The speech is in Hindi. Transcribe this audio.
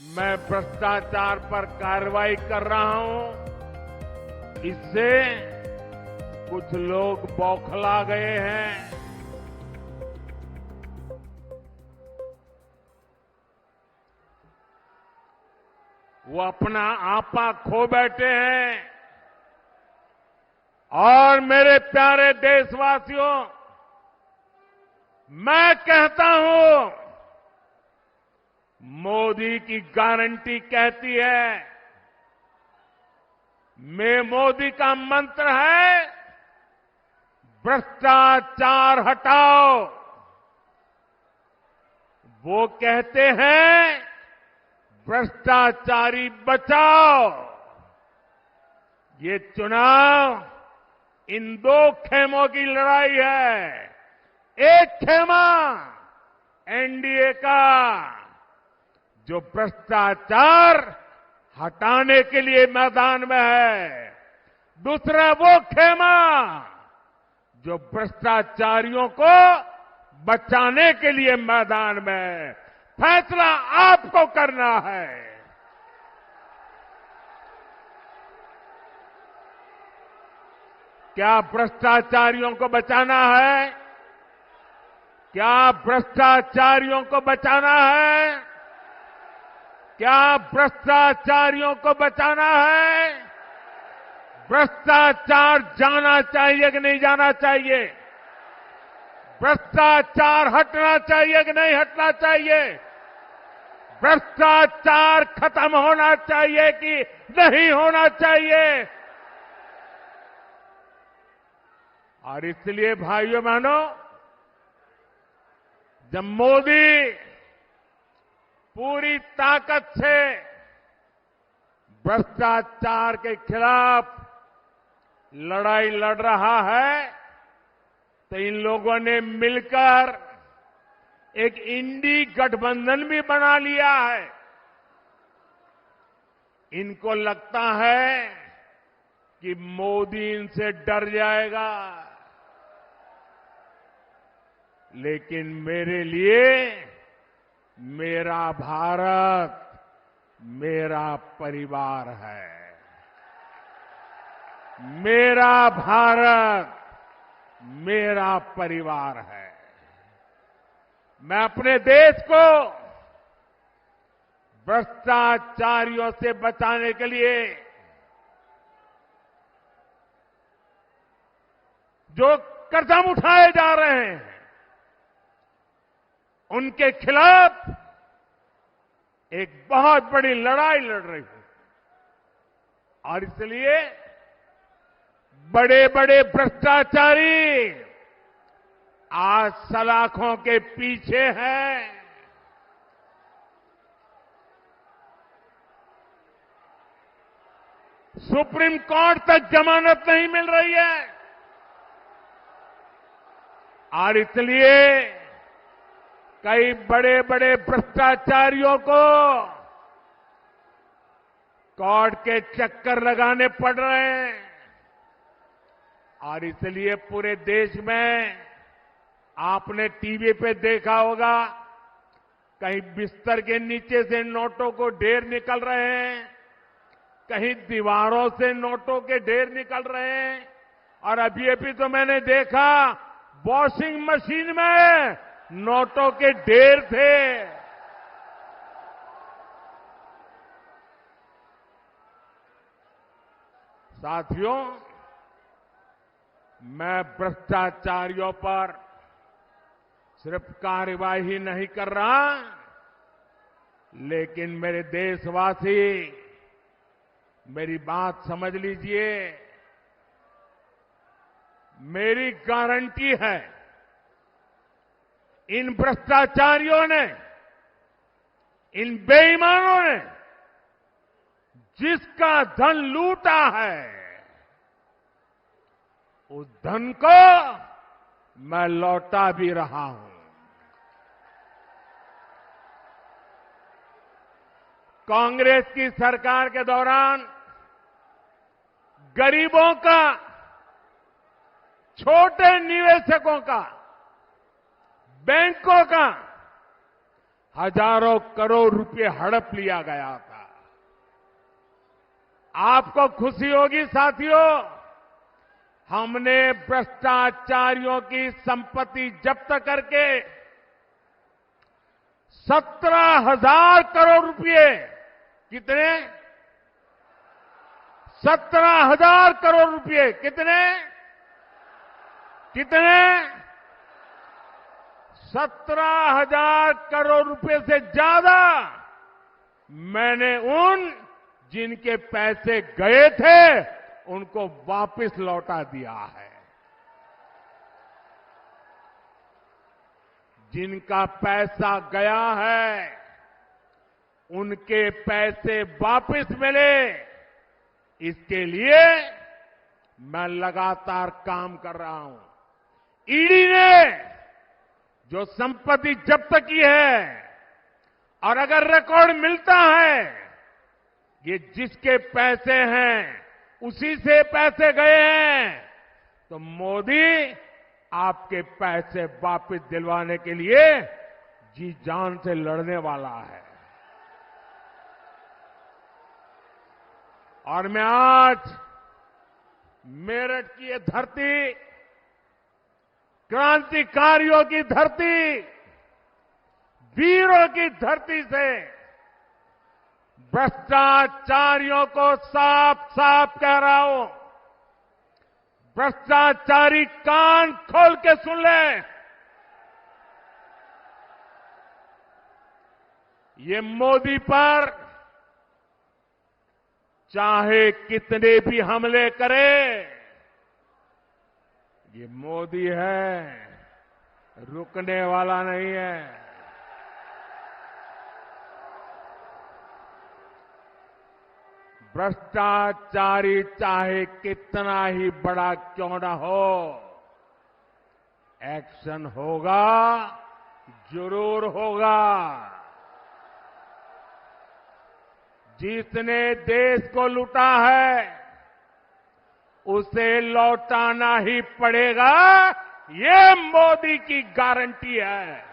मैं भ्रष्टाचार पर कार्रवाई कर रहा हूं, इससे कुछ लोग बौखला गए हैं। वो अपना आपा खो बैठे हैं। और मेरे प्यारे देशवासियों, मैं कहता हूं, मोदी की गारंटी कहती है, मैं मोदी का मंत्र है, भ्रष्टाचार हटाओ। वो कहते हैं, भ्रष्टाचारी बचाओ। ये चुनाव इन दो खेमों की लड़ाई है। एक खेमा एनडीए का, जो भ्रष्टाचार हटाने के लिए मैदान में है। दूसरा वो खेमा जो भ्रष्टाचारियों को बचाने के लिए मैदान में है। फैसला आपको करना है। क्या भ्रष्टाचारियों को बचाना है? क्या भ्रष्टाचारियों को बचाना है? क्या भ्रष्टाचारियों को बचाना है? भ्रष्टाचार जाना चाहिए कि नहीं जाना चाहिए? भ्रष्टाचार हटना चाहिए कि नहीं हटना चाहिए? भ्रष्टाचार खत्म होना चाहिए कि नहीं होना चाहिए? और इसलिए भाइयों बहनों, जब मोदी पूरी ताकत से भ्रष्टाचार के खिलाफ लड़ाई लड़ रहा है, तो इन लोगों ने मिलकर एक इंडी गठबंधन भी बना लिया है। इनको लगता है कि मोदी इनसे डर जाएगा, लेकिन मेरे लिए मेरा भारत मेरा परिवार है। मेरा भारत मेरा परिवार है। मैं अपने देश को भ्रष्टाचारियों से बचाने के लिए जो कदम उठाए जा रहे हैं, उनके खिलाफ एक बहुत बड़ी लड़ाई लड़ रही हूं। और इसलिए बड़े बड़े भ्रष्टाचारी आज सलाखों के पीछे हैं। सुप्रीम कोर्ट तक जमानत नहीं मिल रही है। और इसलिए कई बड़े बड़े भ्रष्टाचारियों को कोर्ट के चक्कर लगाने पड़ रहे हैं। और इसलिए पूरे देश में आपने टीवी पे देखा होगा, कहीं बिस्तर के नीचे से नोटों को ढेर निकल रहे हैं, कहीं दीवारों से नोटों के ढेर निकल रहे हैं। और अभी तो मैंने देखा, वॉशिंग मशीन में नोटों के ढेर थे। साथियों, मैं भ्रष्टाचारियों पर सिर्फ कार्रवाई नहीं कर रहा, लेकिन मेरे देशवासी मेरी बात समझ लीजिए। मेरी गारंटी है, इन भ्रष्टाचारियों ने, इन बेईमानों ने जिसका धन लूटा है, उस धन को मैं लौटा भी रहा हूं। कांग्रेस की सरकार के दौरान गरीबों का, छोटे निवेशकों का, बैंकों का हजारों करोड़ रुपए हड़प लिया गया था। आपको खुशी होगी साथियों, हमने भ्रष्टाचारियों की संपत्ति जब्त करके 17,000 करोड़ रुपए, कितने? 17,000 करोड़ रुपए। कितने? 17,000 करोड़ रुपए से ज्यादा मैंने उन जिनके पैसे गए थे उनको वापस लौटा दिया है। जिनका पैसा गया है उनके पैसे वापस मिले, इसके लिए मैं लगातार काम कर रहा हूं। ईडी ने जो संपत्ति जब्त की है, और अगर रिकॉर्ड मिलता है ये जिसके पैसे हैं उसी से पैसे गए हैं, तो मोदी आपके पैसे वापस दिलवाने के लिए जी जान से लड़ने वाला है। और मैं आज मेरठ की ये धरती, क्रांतिकारियों की धरती, वीरों की धरती से भ्रष्टाचारियों को साफ साफ कह रहा हूं, भ्रष्टाचारी कान खोल के सुन ले। ये मोदी पर चाहे कितने भी हमले करे, ये मोदी है, रुकने वाला नहीं है। भ्रष्टाचारी चाहे कितना ही बड़ा क्यों ना हो, एक्शन होगा, जरूर होगा। जिसने देश को लूटा है उसे लौटाना ही पड़ेगा, ये मोदी की गारंटी है।